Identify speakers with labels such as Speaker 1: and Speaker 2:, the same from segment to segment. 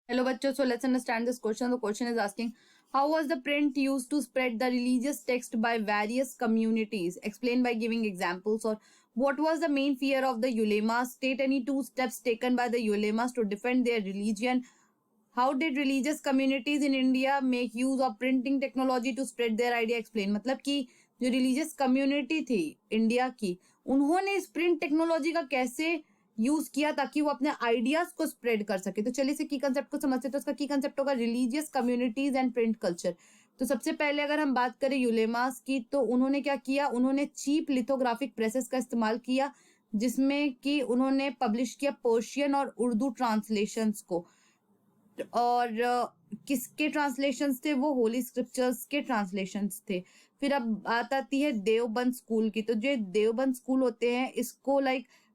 Speaker 1: Hello bachcho, so let's understand this question. The question is asking, how was the print used to spread the religious text by various communities? Explain by giving examples. Or what was the main fear of the ulemas? State any two steps taken by the ulemas to defend their religion. How did religious communities in India make use of printing technology to spread their idea? Explain. मतलब कि जो religious community थी India की, उन्होंने इस print technology का कैसे use किया ताकि वो अपने आइडियाज को स्प्रेड कर सके। तो चलिए इसे की कंसेप्ट को समझते हैं। तो उसका की कंसेप्ट होगा religious communities and print culture. तो सबसे पहले अगर हम बात करें यूलेमास की, तो उन्होंने क्या किया, उन्होंने चीप लिथोग्राफिक प्रेसेस का इस्तेमाल किया, जिसमें कि उन्होंने पब्लिश किया पर्शियन और उर्दू ट्रांसलेशंस को। और किसके ट्रांसलेशंस थे वो? होली स्क्रिप्चर्स के ट्रांसलेशंस थे। फिर अब बात आती है देवबंद स्कूल की। तो जो देवबंद स्कूल होते हैं इसको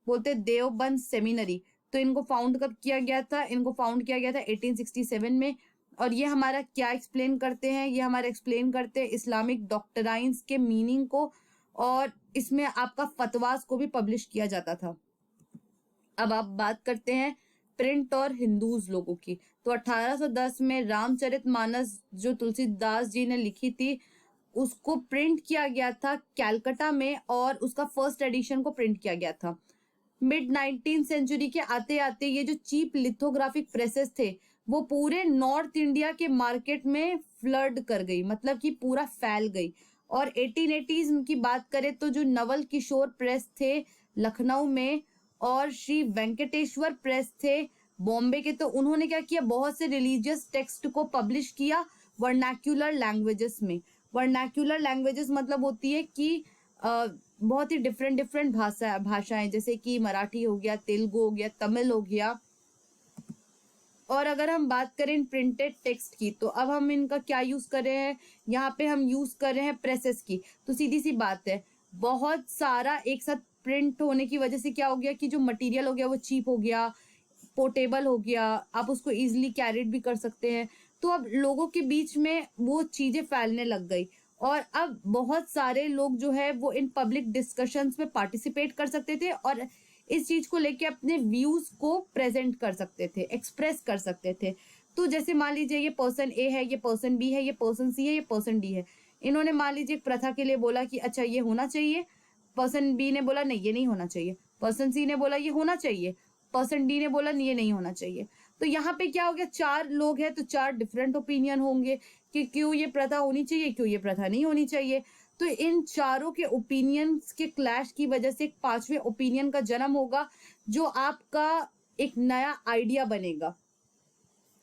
Speaker 1: बोलते हैं देवबंद सेमिनरी। तो इनको फाउंड कब किया गया था? इनको फाउंड किया गया था 1867 में। और ये हमारा क्या एक्सप्लेन करते हैं? ये हमारा एक्सप्लेन करते हैं इस्लामिक डॉक्टराइंस के मीनिंग को, और इसमें आपका फतवास को भी पब्लिश किया जाता था। अब आप बात करते हैं प्रिंट और हिंदूज लोगों की। तो 1810 में रामचरितमानस जो तुलसीदास जी ने लिखी थी उसको प्रिंट किया गया था कैलकाटा में, और उसका फर्स्ट एडिशन को प्रिंट किया गया था। मिड 19th सेंचुरी के आते आते ये जो चीप लिथोग्राफिक प्रेसेस थे वो पूरे नॉर्थ इंडिया के मार्केट में फ्लड कर गई, मतलब कि पूरा फैल गई। और 1880s की बात करें तो जो नवल किशोर प्रेस थे लखनऊ में, और श्री वेंकटेश्वर प्रेस थे बॉम्बे के, तो उन्होंने क्या किया, बहुत से रिलीजियस टेक्स्ट को पब्लिश किया वर्नाक्यूलर लैंग्वेजेस में। वर्नाक्यूलर लैंग्वेजेस मतलब होती है कि बहुत ही डिफरेंट भाषाएं, जैसे कि मराठी हो गया, तेलुगु हो गया, तमिल हो गया। और अगर हम बात करें प्रिंटेड टेक्स्ट की, तो अब हम इनका क्या यूज कर रहे हैं? यहाँ पे हम यूज कर रहे हैं प्रेसेस की। तो सीधी सी बात है, बहुत सारा एक साथ प्रिंट होने की वजह से क्या हो गया कि जो मटेरियल हो गया वो चीप हो गया, पोर्टेबल हो गया, आप उसको इजिली कैरिड भी कर सकते हैं। तो अब लोगों के बीच में वो चीजें फैलने लग गई, और अब बहुत सारे लोग जो है वो इन पब्लिक डिस्कशंस में पार्टिसिपेट कर सकते थे, और इस चीज को लेके अपने व्यूज को प्रेजेंट कर सकते थे, एक्सप्रेस कर सकते थे। तो जैसे मान लीजिए ये पर्सन ए है, ये पर्सन बी है, ये पर्सन सी है, ये पर्सन डी है। इन्होंने मान लीजिए एक प्रथा के लिए बोला कि अच्छा ये होना चाहिए, पर्सन बी ने बोला नहीं ये नहीं होना चाहिए, पर्सन सी ने बोला ये होना चाहिए, पर्सन डी ने बोला ये नहीं होना चाहिए। तो यहाँ पे क्या हो गया, चार लोग हैं तो चार डिफरेंट ओपिनियन होंगे कि क्यों ये प्रथा होनी चाहिए, क्यों ये प्रथा नहीं होनी चाहिए। तो इन चारों के ओपिनियंस के क्लैश की वजह से एक पांचवें ओपिनियन का जन्म होगा, जो आपका एक नया आइडिया बनेगा।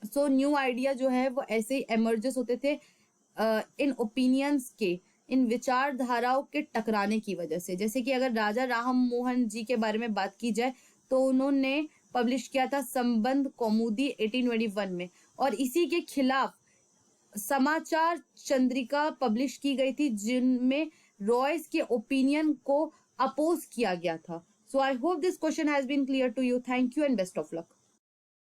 Speaker 1: सो न्यू आइडिया जो है वो ऐसे ही एमर्जेस होते थे इन ओपिनियंस के, इन विचारधाराओं के टकराने की वजह से। जैसे कि अगर राजा राम मोहन जी के बारे में बात की जाए तो उन्होंने पब्लिश किया था संबंध कौमुदी 1821 में, और इसी के खिलाफ समाचार चंद्रिका पब्लिश की गई थी जिनमें रॉयस के ओपिनियन को अपोज किया गया था। So I hope this question has been clear to you. Thank you and best of luck.